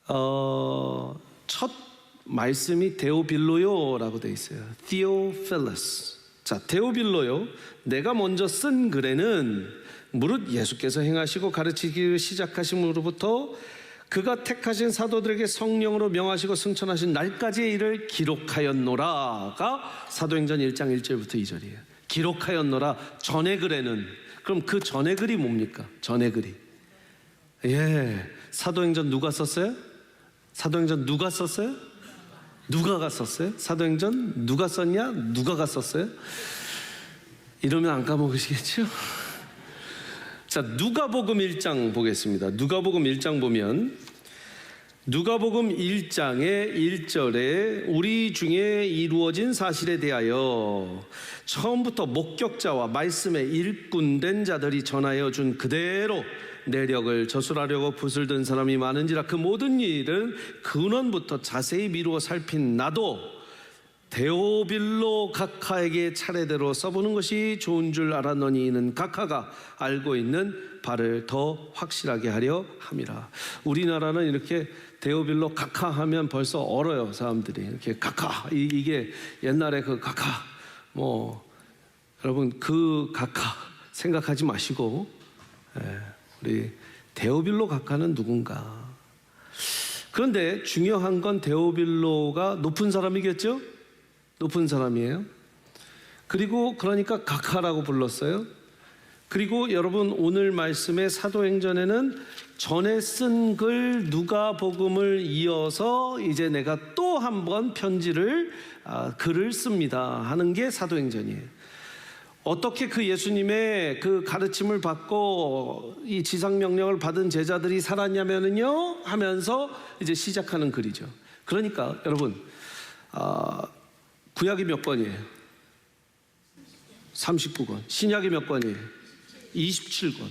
첫 말씀이 데오빌로요라고 되어 있어요. Theophilus. 자, 데오빌로요. 내가 먼저 쓴 글에는 무릇 예수께서 행하시고 가르치기를 시작하심으로부터 그가 택하신 사도들에게 성령으로 명하시고 승천하신 날까지의 일을 기록하였노라가 사도행전 1장 1절부터 2절이에요. 기록하였노라. 전의 글에는. 그럼 그 전의 글이 뭡니까? 전의 글이. 사도행전 누가 썼어요? 사도행전 누가 썼어요? 누가가 썼어요? 사도행전 누가 썼냐? 누가가 썼어요? 이러면 안 까먹으시겠죠? 자, 누가복음 1장 보겠습니다. 누가복음 1장 보면 누가복음 1장의 1절에 우리 중에 이루어진 사실에 대하여 처음부터 목격자와 말씀에 일꾼된 자들이 전하여 준 그대로 내력을 저술하려고 붓을 든 사람이 많은지라 그 모든 일은 근원부터 자세히 미루어 살핀 나도 데오빌로 각하에게 차례대로 써보는 것이 좋은 줄 알았노니 이는 각하가 알고 있는 바를 더 확실하게 하려 함이라. 우리나라는 이렇게 데오빌로 각하 하면 벌써 얼어요. 사람들이 이렇게 각하, 이게 옛날에 그 각하, 여러분 그 각하 생각하지 마시고 우리 데오빌로 각하는 누군가. 그런데 중요한 건 데오빌로가 높은 사람이겠죠? 높은 사람이에요. 그리고 그러니까 각하라고 불렀어요. 그리고 여러분 오늘 말씀의 사도행전에는 전에 쓴 글 누가복음을 이어서 이제 내가 또 한 번 편지를 글을 씁니다 하는 게 사도행전이에요. 어떻게 그 예수님의 그 가르침을 받고 이 지상명령을 받은 제자들이 살았냐면요 하면서 이제 시작하는 글이죠. 그러니까 여러분 구약이 몇 권이에요? 39권. 신약이 몇 권이에요? 27권.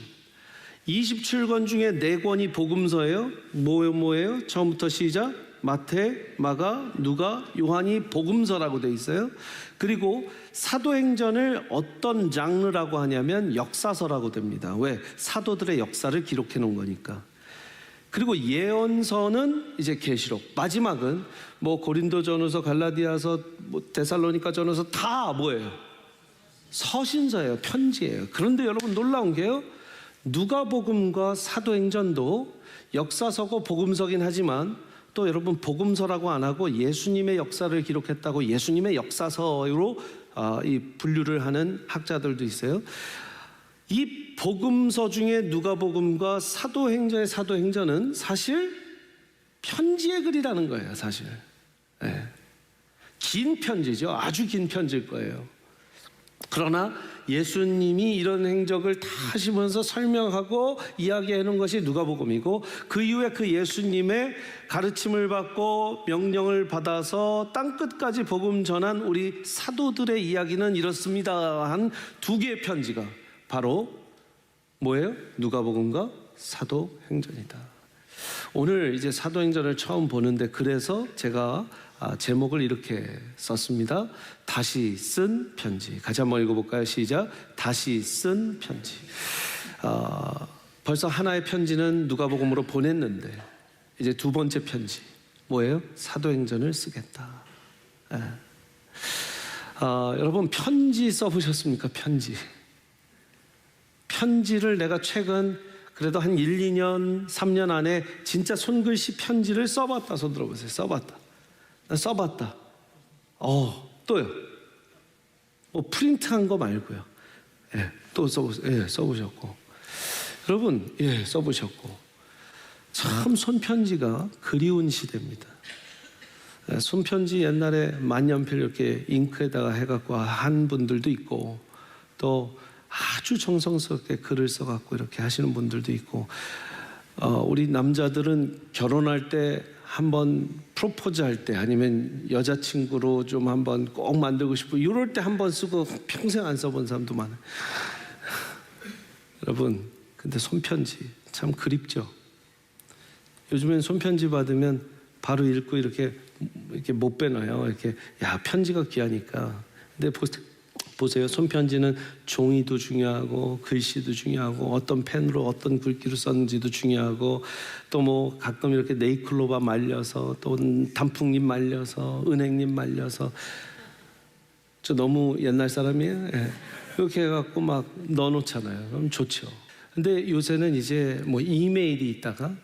27권 중에 4권이 복음서예요. 뭐예요? 처음부터 시작. 마태, 마가, 누가, 요한이 복음서라고 돼 있어요. 그리고 사도행전을 어떤 장르라고 하냐면 역사서라고 됩니다. 왜? 사도들의 역사를 기록해 놓은 거니까. 그리고 예언서는 이제 계시록. 마지막은 고린도전후서, 갈라디아서, 데살로니가전후서 다 뭐예요? 서신서예요. 편지예요. 그런데 여러분 놀라운 게요. 누가복음과 사도행전도 역사서고 복음서긴 하지만 또 여러분 복음서라고 안 하고 예수님의 역사를 기록했다고 예수님의 역사서로 이 분류를 하는 학자들도 있어요. 이 복음서 중에 누가복음과 사도행전의 사도행전은 사실 편지의 글이라는 거예요. 사실 긴 편지죠. 아주 긴 편지일 거예요. 그러나 예수님이 이런 행적을 다 하시면서 설명하고 이야기해 놓은 것이 누가복음이고 그 이후에 그 예수님의 가르침을 받고 명령을 받아서 땅끝까지 복음 전한 우리 사도들의 이야기는 이렇습니다 한 2개의 편지가 바로 뭐예요? 누가복음과 사도행전이다. 오늘 이제 사도행전을 처음 보는데 그래서 제가 제목을 이렇게 썼습니다. 다시 쓴 편지. 같이 한번 읽어볼까요? 시작. 다시 쓴 편지. 벌써 하나의 편지는 누가복음으로 보냈는데 이제 2번째 편지 뭐예요? 사도행전을 쓰겠다. 여러분 편지 써보셨습니까? 편지를 내가 최근 그래도 한 1, 2년, 3년 안에 진짜 손글씨 편지를 써봤다. 손 들어보세요. 써봤다. 또요. 프린트한 거 말고요. 또 써보셨고. 여러분, 써보셨고. 참 손편지가 그리운 시대입니다. 손편지 옛날에 만년필 이렇게 잉크에다가 해갖고 한 분들도 있고 또 아주 정성스럽게 글을 써갖고 이렇게 하시는 분들도 있고 우리 남자들은 결혼할 때 한번 프로포즈 할 때 아니면 여자친구로 좀 한번 꼭 만들고 싶고 이럴 때 한번 쓰고 평생 안 써본 사람도 많아요. 여러분 근데 손편지 참 그립죠. 요즘엔 손편지 받으면 바로 읽고 이렇게 못 빼놔요. 이렇게 편지가 귀하니까. 근데 보세요. 손편지는 종이도 중요하고 글씨도 중요하고 어떤 펜으로 어떤 글귀로 썼는지도 중요하고 또 뭐 가끔 이렇게 네이클로바 말려서 또 단풍잎 말려서 은행잎 말려서 저 너무 옛날 사람이에요. 예. 이렇게 해갖고 막 넣어놓잖아요. 그럼 좋죠. 근데 요새는 이제 뭐 이메일이 있다가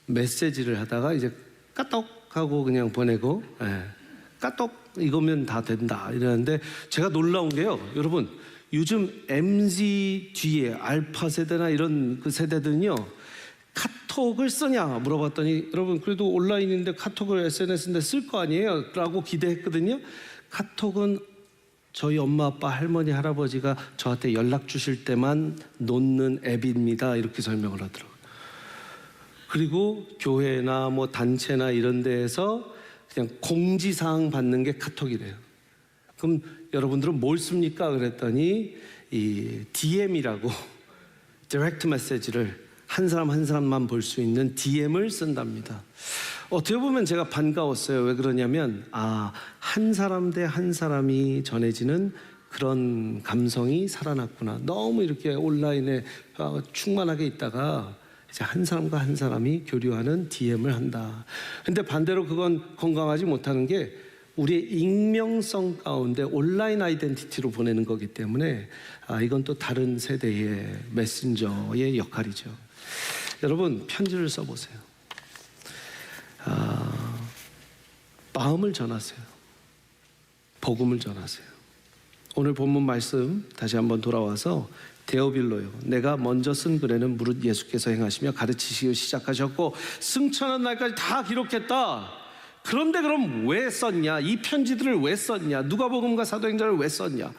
메시지를 하다가 이제 까똑 하고 그냥 보내고 까똑 이거면 다 된다 이러는데 제가 놀라운 게요. 여러분 요즘 MZ 뒤에 알파 세대나 이런 그 세대들은요 카톡을 쓰냐 물어봤더니 여러분 그래도 온라인인데 카톡을 SNS인데 쓸 거 아니에요? 라고 기대했거든요. 카톡은 저희 엄마 아빠 할머니 할아버지가 저한테 연락 주실 때만 놓는 앱입니다 이렇게 설명을 하더라고요. 그리고 교회나 뭐 단체나 이런 데에서 그냥 공지사항 받는 게 카톡이래요. 그럼 여러분들은 뭘 씁니까? 그랬더니 이 DM이라고 디렉트 메시지를 한 사람 한 사람만 볼 수 있는 DM을 쓴답니다. 어떻게 보면 제가 반가웠어요. 왜 그러냐면 한 사람 대 한 사람이 전해지는 그런 감성이 살아났구나. 너무 이렇게 온라인에 충만하게 있다가 이제 한 사람과 한 사람이 교류하는 DM을 한다. 근데 반대로 그건 건강하지 못하는 게 우리의 익명성 가운데 온라인 아이덴티티로 보내는 거기 때문에 이건 또 다른 세대의 메신저의 역할이죠. 여러분 편지를 써보세요. 마음을 전하세요. 복음을 전하세요. 오늘 본문 말씀 다시 한번 돌아와서 데오빌로요. 내가 먼저 쓴 글에는 무릇 예수께서 행하시며 가르치시기 시작하셨고 승천한 날까지 다 기록했다. 그런데 그럼 왜 썼냐? 이 편지들을 왜 썼냐? 누가복음과 사도행전을 왜 썼냐?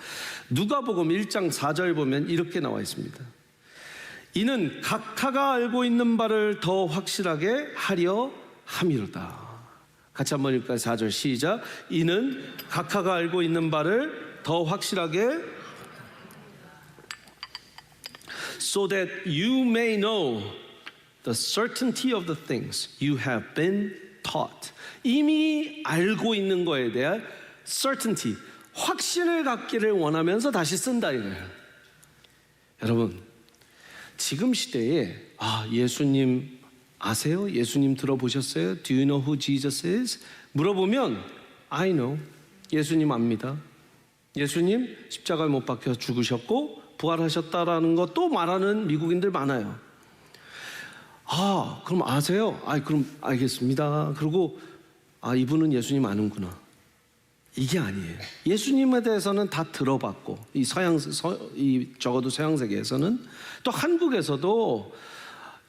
누가복음 1장 4절 보면 이렇게 나와 있습니다. 이는 각하가 알고 있는 바를 더 확실하게 하려 함이로다. 같이 한번 읽을까요? 4절 시작. 이는 각하가 알고 있는 바를 더 확실하게 so that you may know the certainty of the things you have been taught. 이미 알고 있는 거에 대한 certainty, 확신을 갖기를 원하면서 다시 쓴다 이거예요. 여러분, 지금 시대에 예수님 아세요? 예수님 들어보셨어요? Do you know who Jesus is? 물어보면 I know. 예수님 압니다. 예수님 십자가에 못 박혀 죽으셨고 부활하셨다라는 것도 말하는 미국인들 많아요. 그럼 아세요? 그럼 알겠습니다. 그리고 이분은 예수님 아는구나. 이게 아니에요. 예수님에 대해서는 다 들어봤고 적어도 서양 세계에서는 또 한국에서도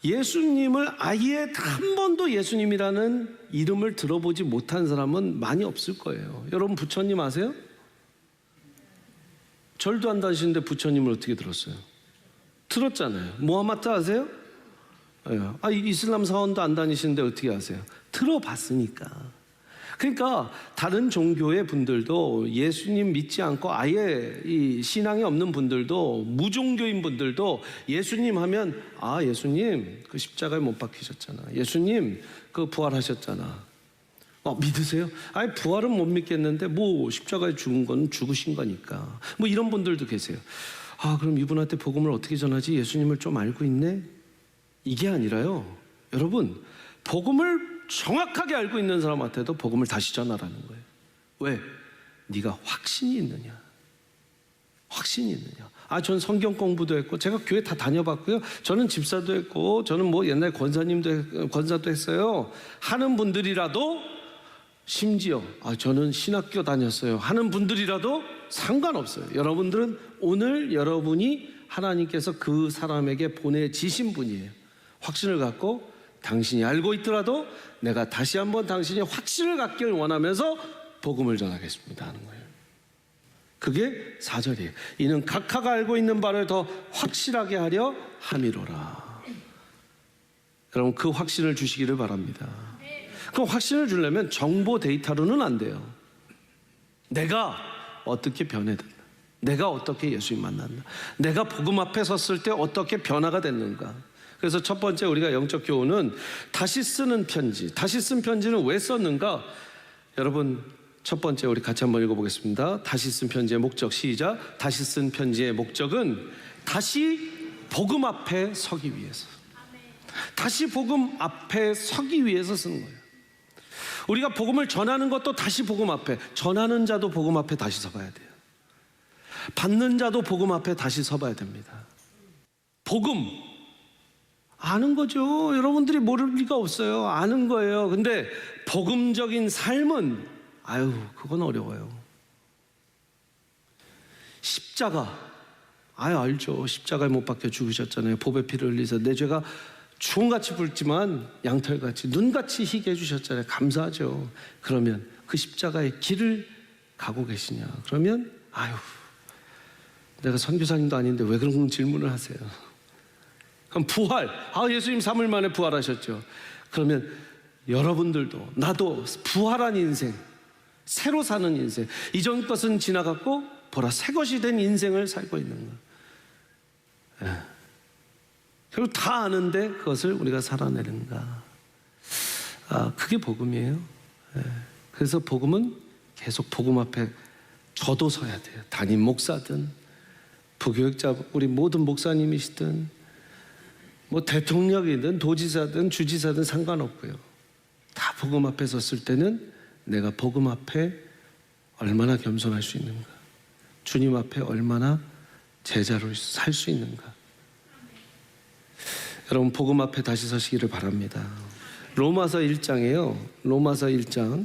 예수님을 아예 한 번도 예수님이라는 이름을 들어보지 못한 사람은 많이 없을 거예요. 여러분 부처님 아세요? 절도 안 다니시는데 부처님을 어떻게 들었어요? 들었잖아요. 모하마트 아세요? 이슬람 사원도 안 다니시는데 어떻게 아세요? 들어봤으니까. 그러니까 다른 종교의 분들도 예수님 믿지 않고 아예 이 신앙이 없는 분들도 무종교인 분들도 예수님 하면 예수님 그 십자가에 못 박히셨잖아. 예수님 그 부활하셨잖아. 믿으세요? 부활은 못 믿겠는데 뭐 십자가에 죽은 건 죽으신 거니까. 뭐 이런 분들도 계세요. 그럼 이분한테 복음을 어떻게 전하지? 예수님을 좀 알고 있네? 이게 아니라요. 여러분, 복음을 정확하게 알고 있는 사람한테도 복음을 다시 전하라는 거예요. 왜? 네가 확신이 있느냐? 확신이 있느냐? 전 성경 공부도 했고 제가 교회 다 다녀봤고요. 저는 집사도 했고 저는 뭐 옛날 권사도 했어요. 하는 분들이라도 심지어 저는 신학교 다녔어요 하는 분들이라도 상관없어요. 여러분들은 오늘 여러분이 하나님께서 그 사람에게 보내지신 분이에요. 확신을 갖고 당신이 알고 있더라도 내가 다시 한번 당신이 확신을 갖기를 원하면서 복음을 전하겠습니다 하는 거예요. 그게 4절이에요. 이는 각하가 알고 있는 바를 더 확실하게 하려 함이로라. 여러분 그 확신을 주시기를 바랍니다. 그 확신을 주려면 정보 데이터로는 안 돼요. 내가 어떻게 변해든다. 내가 어떻게 예수님 만났나. 내가 복음 앞에 섰을 때 어떻게 변화가 됐는가. 그래서 첫 번째 우리가 영적 교훈은 다시 쓰는 편지. 다시 쓴 편지는 왜 썼는가? 여러분 첫 번째 우리 같이 한번 읽어보겠습니다. 다시 쓴 편지의 목적, 시작. 다시 쓴 편지의 목적은 다시 복음 앞에 서기 위해서, 다시 복음 앞에 서기 위해서 쓰는 거예요. 우리가 복음을 전하는 것도 다시 복음 앞에, 전하는 자도 복음 앞에 다시 서봐야 돼요. 받는 자도 복음 앞에 다시 서봐야 됩니다. 복음 아는 거죠. 여러분들이 모를 리가 없어요. 아는 거예요. 근데 복음적인 삶은 그건 어려워요. 십자가, 알죠. 십자가에 못 박혀 죽으셨잖아요. 보배 피를 흘리셔서 내 죄가 주홍같이 붉지만 양털같이 눈같이 희게 해주셨잖아요. 감사하죠. 그러면 그 십자가의 길을 가고 계시냐? 그러면 내가 선교사님도 아닌데 왜 그런 질문을 하세요? 그럼 부활, 예수님 3일 만에 부활하셨죠. 그러면 여러분들도 나도 부활한 인생, 새로 사는 인생, 이전 것은 지나갔고 보라 새 것이 된 인생을 살고 있는 거예요. 그리고 다 아는데 그것을 우리가 살아내는가? 그게 복음이에요. 그래서 복음은 계속 복음 앞에 저도 서야 돼요. 담임 목사든 부교육자, 우리 모든 목사님이시든 뭐 대통령이든 도지사든 주지사든 상관없고요. 다 복음 앞에 섰을 때는 내가 복음 앞에 얼마나 겸손할 수 있는가, 주님 앞에 얼마나 제자로 살 수 있는가. 여러분 복음 앞에 다시 서시기를 바랍니다. 로마서 1장이에요. 로마서 1장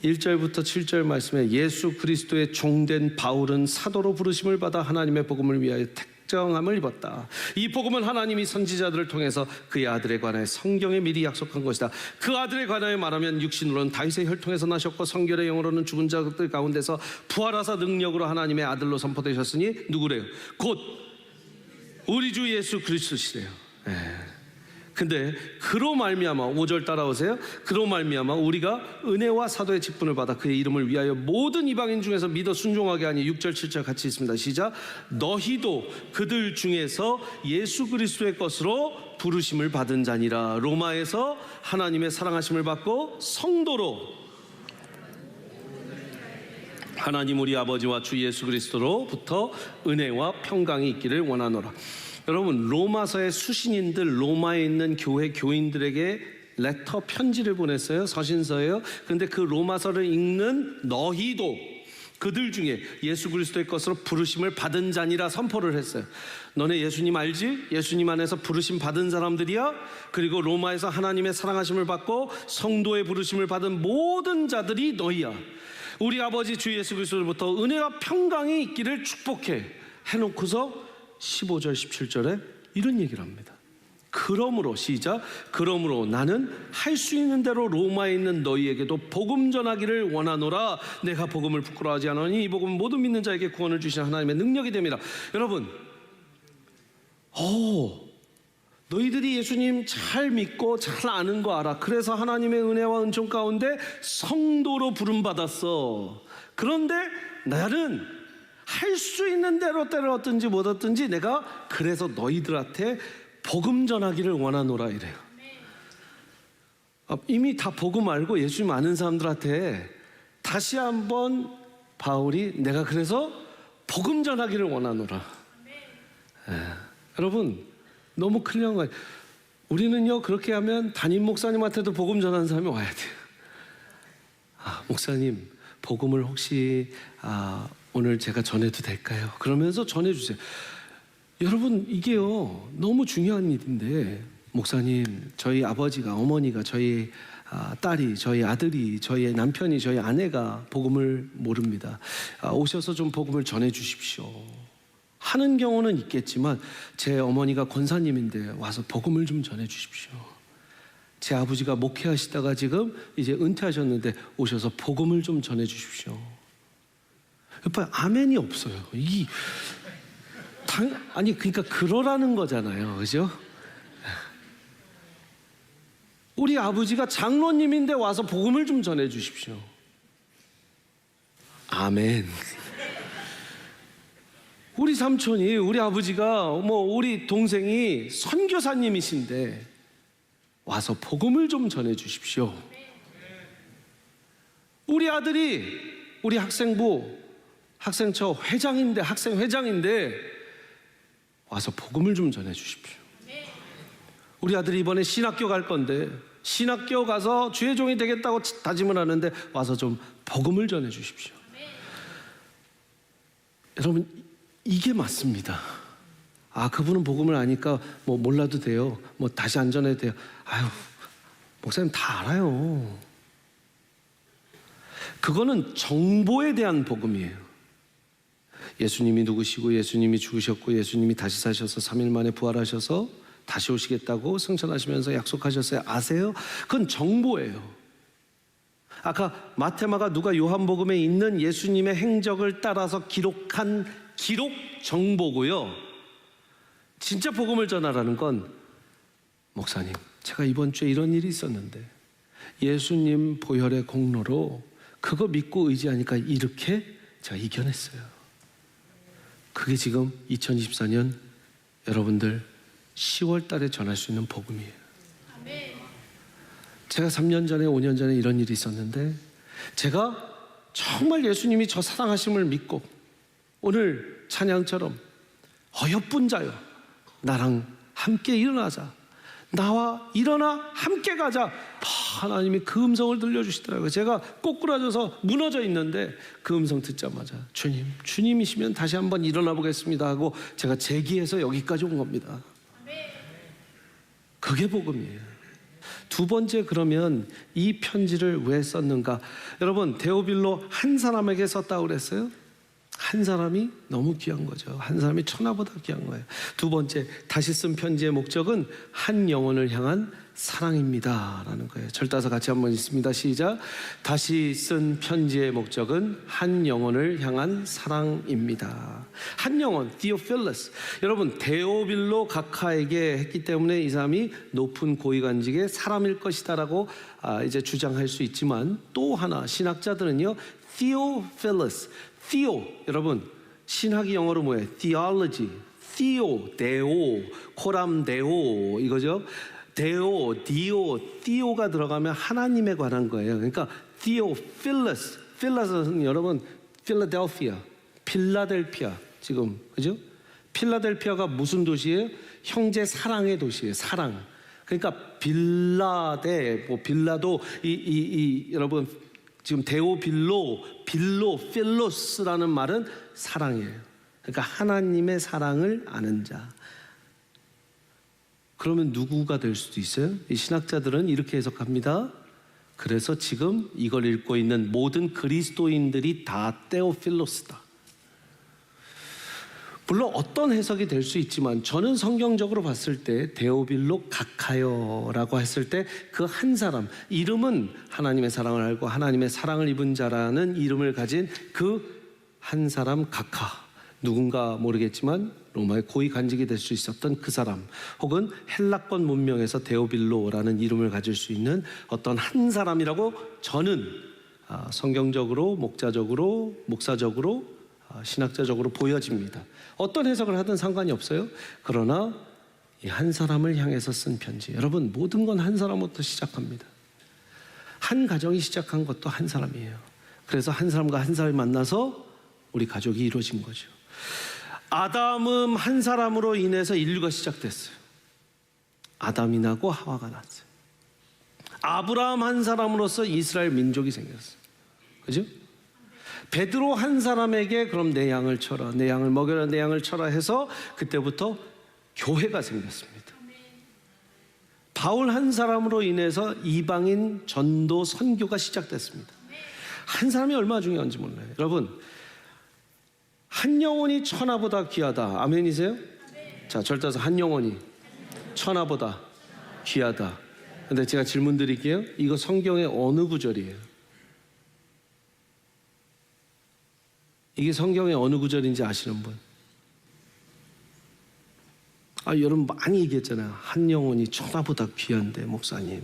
1절부터 7절 말씀에 예수 그리스도의 종된 바울은 사도로 부르심을 받아 하나님의 복음을 위하여 택정함을 입었다. 이 복음은 하나님이 선지자들을 통해서 그의 아들에 관하여 성경에 미리 약속한 것이다. 그 아들에 관하여 말하면 육신으로는 다윗의 혈통에서 나셨고 성결의 영으로는 죽은 자들 가운데서 부활하사 능력으로 하나님의 아들로 선포되셨으니 누구래요? 곧 우리 주 예수 그리스도시래요. 근데 그로 말미암아 5절 따라오세요. 그로 말미암아 우리가 은혜와 사도의 직분을 받아 그의 이름을 위하여 모든 이방인 중에서 믿어 순종하게 하니 6절 7절 같이 있습니다. 시작. 너희도 그들 중에서 예수 그리스도의 것으로 부르심을 받은 자니라. 로마에서 하나님의 사랑하심을 받고 성도로 하나님 우리 아버지와 주 예수 그리스도로부터 은혜와 평강이 있기를 원하노라. 여러분 로마서의 수신인들, 로마에 있는 교회 교인들에게 레터 편지를 보냈어요. 서신서예요. 그런데 그 로마서를 읽는 너희도 그들 중에 예수 그리스도의 것으로 부르심을 받은 자니라 선포를 했어요. 너네 예수님 알지? 예수님 안에서 부르심 받은 사람들이야. 그리고 로마에서 하나님의 사랑하심을 받고 성도의 부르심을 받은 모든 자들이 너희야. 우리 아버지 주 예수 그리스도로부터 은혜와 평강이 있기를 축복해 해놓고서 15절 17절에 이런 얘기를 합니다. 그러므로 시작. 그러므로 나는 할 수 있는 대로 로마에 있는 너희에게도 복음 전하기를 원하노라. 내가 복음을 부끄러워하지 않으니 이 복음은 모든 믿는 자에게 구원을 주시는 하나님의 능력이 됩니다. 여러분 너희들이 예수님 잘 믿고 잘 아는 거 알아. 그래서 하나님의 은혜와 은총 가운데 성도로 부름받았어. 그런데 나는 할 수 있는 대로 때를 얻든지 못 얻든지 내가 그래서 너희들한테 복음 전하기를 원하노라 이래요. 이미 다 복음 알고 예수님 아는 사람들한테 다시 한번 바울이 내가 그래서 복음 전하기를 원하노라. 여러분 너무 클리어한 거예요. 우리는요 그렇게 하면 담임 목사님한테도 복음 전하는 사람이 와야 돼요. 목사님 복음을 혹시 오늘 제가 전해도 될까요? 그러면서 전해주세요. 여러분 이게요 너무 중요한 일인데 목사님 저희 아버지가 어머니가 저희 딸이 저희 아들이 저희 남편이 저희 아내가 복음을 모릅니다. 오셔서 좀 복음을 전해 주십시오 하는 경우는 있겠지만 제 어머니가 권사님인데 와서 복음을 좀 전해 주십시오. 제 아버지가 목회하시다가 지금 이제 은퇴하셨는데 오셔서 복음을 좀 전해 주십시오. 여러분 아멘이 없어요. 그러니까 그러라는 거잖아요. 그죠? 우리 아버지가 장로님인데 와서 복음을 좀 전해 주십시오. 아멘. 우리 삼촌이 우리 아버지가 우리 동생이 선교사님이신데 와서 복음을 좀 전해 주십시오. 우리 아들이 우리 학생부 학생처 회장인데 학생회장인데 와서 복음을 좀 전해 주십시오. 우리 아들이 이번에 신학교 갈 건데 신학교 가서 주의 종이 되겠다고 다짐을 하는데 와서 좀 복음을 전해 주십시오. 여러분, 이게 맞습니다. 그분은 복음을 아니까 뭐 몰라도 돼요. 뭐 다시 안 전해도 돼요. 목사님 다 알아요. 그거는 정보에 대한 복음이에요. 예수님이 누구시고 예수님이 죽으셨고 예수님이 다시 사셔서 3일 만에 부활하셔서 다시 오시겠다고 승천하시면서 약속하셨어요. 아세요? 그건 정보예요. 아까 마태마가 누가 요한복음에 있는 예수님의 행적을 따라서 기록한 기록 정보고요. 진짜 복음을 전하라는 건 목사님, 제가 이번 주에 이런 일이 있었는데 예수님 보혈의 공로로 그거 믿고 의지하니까 이렇게 제가 이겨냈어요. 그게 지금 2024년 여러분들 10월 달에 전할 수 있는 복음이에요. 제가 3년 전에 5년 전에 이런 일이 있었는데 제가 정말 예수님이 저 사랑하심을 믿고 오늘 찬양처럼 어여쁜 자여 나랑 함께 일어나자, 나와 일어나 함께 가자. 하나님이 그 음성을 들려주시더라고요. 제가 꼬꾸라져서 무너져 있는데 그 음성 듣자마자 주님이시면 다시 한번 일어나 보겠습니다 하고 제가 제기해서 여기까지 온 겁니다. 그게 복음이에요. 두 번째, 그러면 이 편지를 왜 썼는가? 여러분, 데오빌로 한 사람에게 썼다고 그랬어요? 한 사람이 너무 귀한 거죠. 한 사람이 천하보다 귀한 거예요. 두 번째, 다시 쓴 편지의 목적은 한 영혼을 향한 사랑입니다 라는 거예요. 절따서 같이 한번 읽습니다. 시작. 다시 쓴 편지의 목적은 한 영혼을 향한 사랑입니다. 한 영혼, Theophilus. 여러분, 데오빌로 각하에게 했기 때문에 이 사람이 높은 고위관직의 사람일 것이다라고 이제 주장할 수 있지만, 또 하나 신학자들은요, Theophilus, Theo, 여러분 신학이 영어로 뭐예요? Theology, Theo, 데오, 코람 데오 이거죠. 데오, 디오, Theo가 들어가면 하나님에 관한 거예요. 그러니까 Theophilus, Philus는 여러분 필라델피아, 필라델피아 지금 그죠? 필라델피아가 무슨 도시예요? 형제 사랑의 도시예요. 사랑. 그러니까 빌라도 여러분 지금 데오빌로, 필로스라는 말은 사랑이에요. 그러니까 하나님의 사랑을 아는 자. 그러면 누구가 될 수도 있어요? 이 신학자들은 이렇게 해석합니다. 그래서 지금 이걸 읽고 있는 모든 그리스도인들이 다 데오필로스다. 물론 어떤 해석이 될 수 있지만 저는 성경적으로 봤을 때 데오빌로 각하여라고 했을 때 그 한 사람, 이름은 하나님의 사랑을 알고 하나님의 사랑을 입은 자라는 이름을 가진 그 한 사람 각하, 누군가 모르겠지만 로마의 고위 관직이 될 수 있었던 그 사람, 혹은 헬라권 문명에서 데오빌로라는 이름을 가질 수 있는 어떤 한 사람이라고 저는 성경적으로, 목사적으로, 신학자적으로 보여집니다. 어떤 해석을 하든 상관이 없어요. 그러나 이 한 사람을 향해서 쓴 편지, 여러분 모든 건 한 사람부터 시작합니다. 한 가정이 시작한 것도 한 사람이에요. 그래서 한 사람과 한 사람이 만나서 우리 가족이 이루어진 거죠. 아담은 한 사람으로 인해서 인류가 시작됐어요. 아담이 나고 하와가 났어요. 아브라함 한 사람으로서 이스라엘 민족이 생겼어요. 그죠? 베드로 한 사람에게 그럼 내 양을 쳐라, 내 양을 먹여라, 내 양을 쳐라 해서 그때부터 교회가 생겼습니다. 바울 한 사람으로 인해서 이방인 전도 선교가 시작됐습니다. 한 사람이 얼마나 중요한지 몰라요. 여러분, 한 영혼이 천하보다 귀하다. 아멘이세요? 자, 절대서 한 영혼이 천하보다 귀하다. 근데 제가 질문 드릴게요. 이거 성경의 어느 구절이에요? 이게 성경의 어느 구절인지 아시는 분? 여러분 많이 얘기했잖아요. 한 영혼이 천하보다 귀한데, 목사님.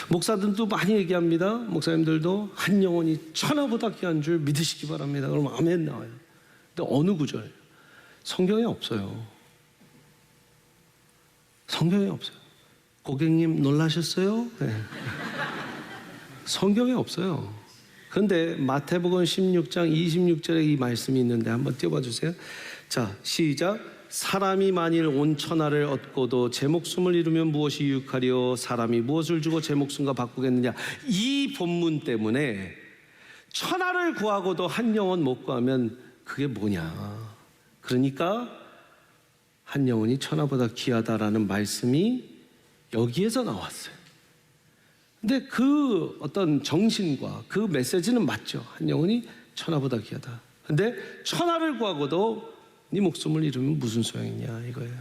목사들도 많이 얘기합니다. 목사님들도 한 영혼이 천하보다 귀한 줄 믿으시기 바랍니다. 그럼 아멘 나와요. 근데 어느 구절? 성경에 없어요. 성경에 없어요. 고객님 놀라셨어요? 네. 성경에 없어요. 그런데 마태복음 16장 26절에 이 말씀이 있는데 한번 띄워봐 주세요. 자, 시작. 사람이 만일 온 천하를 얻고도 제 목숨을 잃으면 무엇이 유익하리요? 사람이 무엇을 주고 제 목숨과 바꾸겠느냐? 이 본문 때문에 천하를 구하고도 한 영혼 못 구하면 그게 뭐냐? 그러니까 한 영혼이 천하보다 귀하다라는 말씀이 여기에서 나왔어요. 근데 그 어떤 정신과 그 메시지는 맞죠. 한 영혼이 천하보다 귀하다. 근데 천하를 구하고도 네 목숨을 잃으면 무슨 소용이냐 이거예요.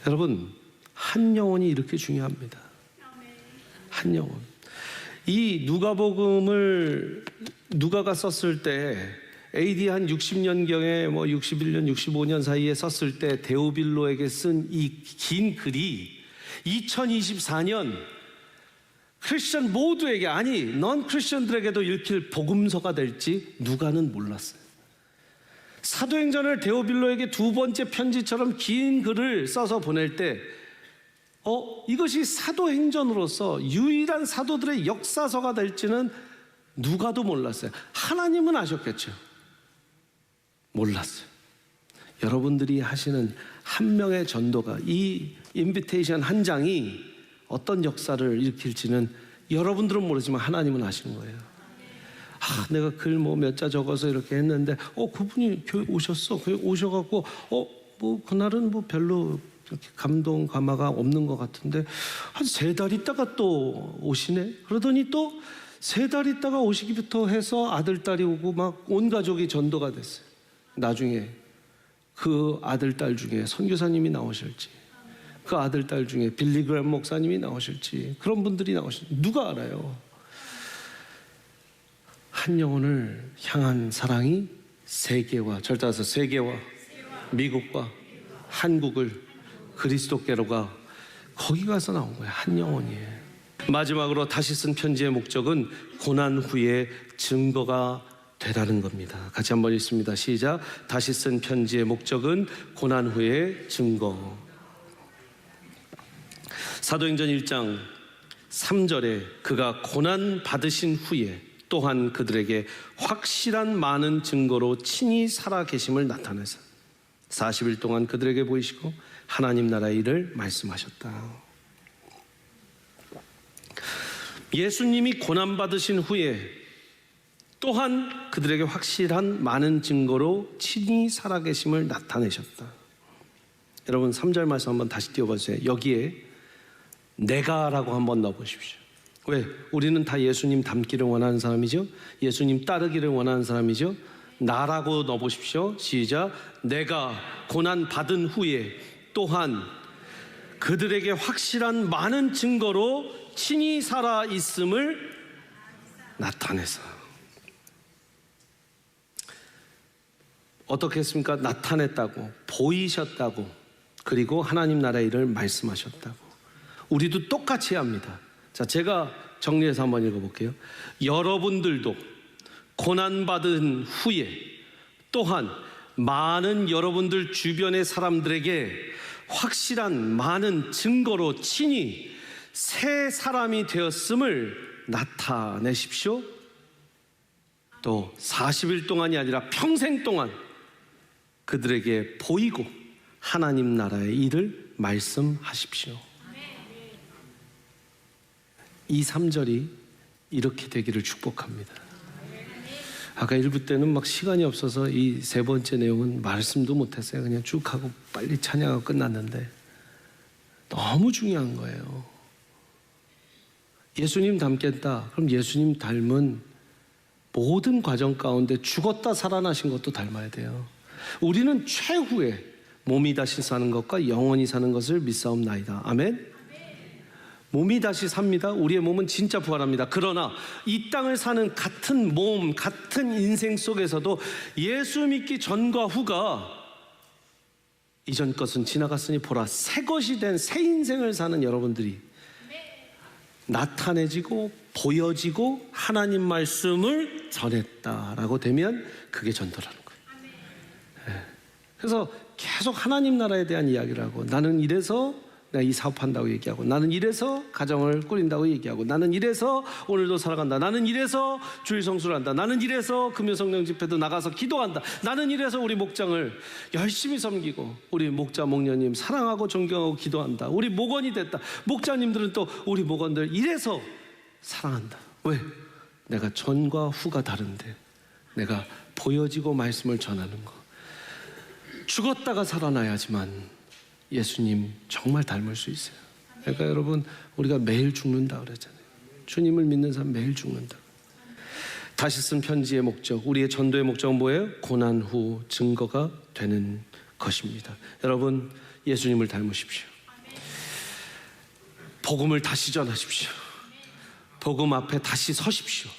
여러분, 한 영혼이 이렇게 중요합니다. 한 영혼. 이 누가복음을 누가가 썼을 때 AD 한 60년경에 61년, 65년 사이에 썼을 때 데오빌로에게 쓴 이 긴 글이 2024년 크리스천 모두에게, 아니 넌 크리스천들에게도 읽힐 복음서가 될지 누가는 몰랐어요. 사도행전을 데오빌로에게 두 번째 편지처럼 긴 글을 써서 보낼 때 이것이 사도행전으로서 유일한 사도들의 역사서가 될지는 누가도 몰랐어요. 하나님은 아셨겠죠. 몰랐어요. 여러분들이 하시는 한 명의 전도가, 이 인비테이션 한 장이 어떤 역사를 일으킬지는 여러분들은 모르지만 하나님은 아시는 거예요. 내가 글 몇 자 적어서 이렇게 했는데 그분이 교회 오셨어. 교회 오셔갖고 그날은 별로 감동 감화가 없는 것 같은데 한 3달 있다가 또 오시네. 그러더니 또 3달 있다가 오시기부터 해서 아들 딸이 오고 막 온 가족이 전도가 됐어요. 나중에 그 아들 딸 중에 선교사님이 나오실지, 그 아들 딸 중에 빌리 그램 목사님이 나오실지, 그런 분들이 나오실지 누가 알아요? 한 영혼을 향한 사랑이 세계와, 절따라서 세계와 미국과 한국을 그리스도께로가, 거기 가서 나온 거예요. 한 영혼이에요. 마지막으로 다시 쓴 편지의 목적은 고난 후에 증거가 되라는 겁니다. 같이 한번 읽습니다. 시작. 다시 쓴 편지의 목적은 고난 후의 증거. 사도행전 1장 3절에 그가 고난 받으신 후에 또한 그들에게 확실한 많은 증거로 친히 살아계심을 나타내서 40일 동안 그들에게 보이시고 하나님 나라의 일을 말씀하셨다. 예수님이 고난 받으신 후에 또한 그들에게 확실한 많은 증거로 친히 살아계심을 나타내셨다. 여러분 3절 말씀 한번 다시 띄워보세요. 여기에 내가라고 한번 넣어보십시오. 왜? 우리는 다 예수님 닮기를 원하는 사람이죠. 예수님 따르기를 원하는 사람이죠. 나라고 넣어보십시오. 시작. 내가 고난 받은 후에 또한 그들에게 확실한 많은 증거로 친히 살아 있음을 나타내서. 어떻게 했습니까? 나타냈다고, 보이셨다고, 그리고 하나님 나라의 일을 말씀하셨다고. 우리도 똑같이 해야 합니다. 자, 제가 정리해서 한번 읽어볼게요. 여러분들도 고난받은 후에 또한 많은 여러분들 주변의 사람들에게 확실한 많은 증거로 친히 새 사람이 되었음을 나타내십시오. 또 40일 동안이 아니라 평생 동안 그들에게 보이고 하나님 나라의 일을 말씀하십시오. 이 3절이 이렇게 되기를 축복합니다. 아까 1부 때는 막 시간이 없어서 이 3번째 내용은 말씀도 못했어요. 그냥 쭉 하고 빨리 찬양하고 끝났는데 너무 중요한 거예요. 예수님 닮겠다. 그럼 예수님 닮은 모든 과정 가운데 죽었다 살아나신 것도 닮아야 돼요. 우리는 최후의 몸이 다시 사는 것과 영원히 사는 것을 믿사옵나이다. 아멘. 몸이 다시 삽니다. 우리의 몸은 진짜 부활합니다. 그러나 이 땅을 사는 같은 몸, 같은 인생 속에서도 예수 믿기 전과 후가 이전 것은 지나갔으니 보라 새 것이 된 새 인생을 사는 여러분들이 나타내지고 보여지고 하나님 말씀을 전했다라고 되면 그게 전도라는 거예요. 그래서 계속 하나님 나라에 대한 이야기를 하고 나는 이래서 내가 이 사업한다고 얘기하고, 나는 이래서 가정을 꾸린다고 얘기하고, 나는 이래서 오늘도 살아간다, 나는 이래서 주일 성수를 한다, 나는 이래서 금요성령 집회도 나가서 기도한다, 나는 이래서 우리 목장을 열심히 섬기고 우리 목자 목녀님 사랑하고 존경하고 기도한다, 우리 목원이 됐다, 목자님들은 또 우리 목원들 이래서 사랑한다. 왜? 내가 전과 후가 다른데 내가 보여지고 말씀을 전하는 거. 죽었다가 살아나야지만 예수님 정말 닮을 수 있어요. 그러니까 여러분, 우리가 매일 죽는다 그러잖아요. 주님을 믿는 사람 매일 죽는다. 다시 쓴 편지의 목적, 우리의 전도의 목적은 뭐예요? 고난 후 증거가 되는 것입니다. 여러분, 예수님을 닮으십시오. 복음을 다시 전하십시오. 복음 앞에 다시 서십시오.